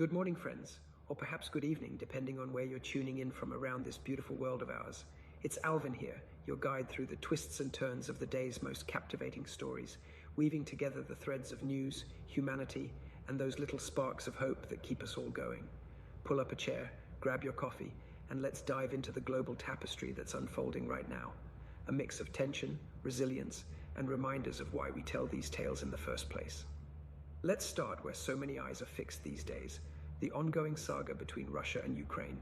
Good morning, friends, or perhaps good evening, depending on where you're tuning in from around this beautiful world of ours. It's Alvin here, your guide through the twists and turns of the day's most captivating stories, weaving together the threads of news, humanity, and those little sparks of hope that keep us all going. Pull up a chair, grab your coffee, and let's dive into the global tapestry that's unfolding right now. A mix of tension, resilience, and reminders of why we tell these tales in the first place. Let's start where so many eyes are fixed these days, the ongoing saga between Russia and Ukraine.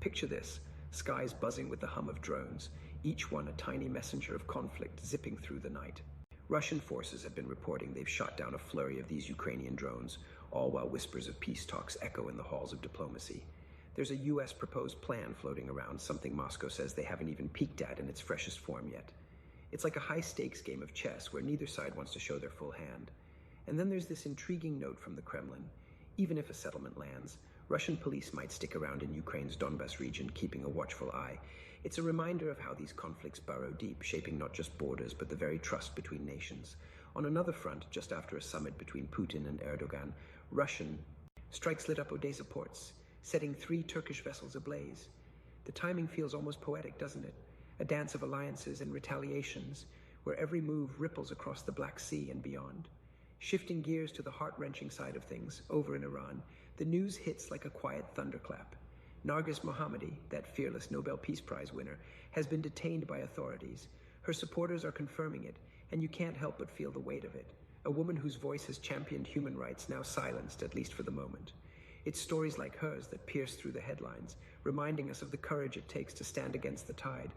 Picture this, skies buzzing with the hum of drones, each one a tiny messenger of conflict zipping through the night. Russian forces have been reporting they've shot down a flurry of these Ukrainian drones, all while whispers of peace talks echo in the halls of diplomacy. There's a US proposed plan floating around, something Moscow says they haven't even peeked at in its freshest form yet. It's like a high-stakes game of chess where neither side wants to show their full hand. And then there's this intriguing note from the Kremlin. Even if a settlement lands, Russian police might stick around in Ukraine's Donbas region, keeping a watchful eye. It's a reminder of how these conflicts burrow deep, shaping not just borders, but the very trust between nations. On another front, just after a summit between Putin and Erdogan, Russian strikes lit up Odessa ports, setting 3 Turkish vessels ablaze. The timing feels almost poetic, doesn't it? A dance of alliances and retaliations, where every move ripples across the Black Sea and beyond. Shifting gears to the heart-wrenching side of things, over in Iran, the news hits like a quiet thunderclap. Narges Mohammadi, that fearless Nobel Peace Prize winner, has been detained by authorities. Her supporters are confirming it, and you can't help but feel the weight of it. A woman whose voice has championed human rights now silenced, at least for the moment. It's stories like hers that pierce through the headlines, reminding us of the courage it takes to stand against the tide.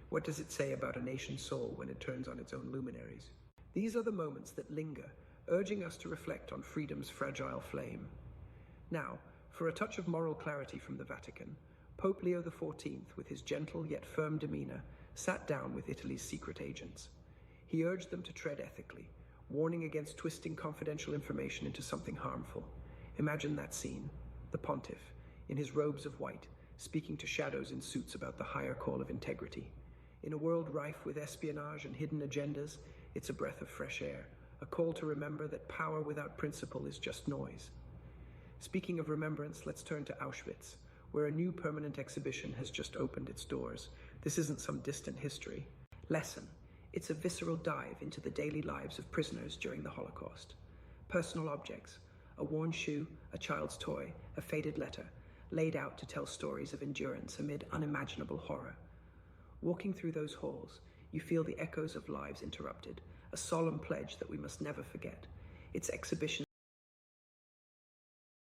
What does it say about a nation's soul when it turns on its own luminaries? These are the moments that linger, urging us to reflect on freedom's fragile flame. Now, for a touch of moral clarity from the Vatican, Pope Leo XIV, with his gentle yet firm demeanor, sat down with Italy's secret agents. He urged them to tread ethically, warning against twisting confidential information into something harmful. Imagine that scene, the pontiff, in his robes of white, speaking to shadows in suits about the higher call of integrity. In a world rife with espionage and hidden agendas, it's a breath of fresh air, a call to remember that power without principle is just noise. Speaking of remembrance, let's turn to Auschwitz, where a new permanent exhibition has just opened its doors. This isn't some distant history lesson. It's a visceral dive into the daily lives of prisoners during the Holocaust. Personal objects, a worn shoe, a child's toy, a faded letter, laid out to tell stories of endurance amid unimaginable horror. Walking through those halls, you feel the echoes of lives interrupted, a solemn pledge that we must never forget. It's exhibitions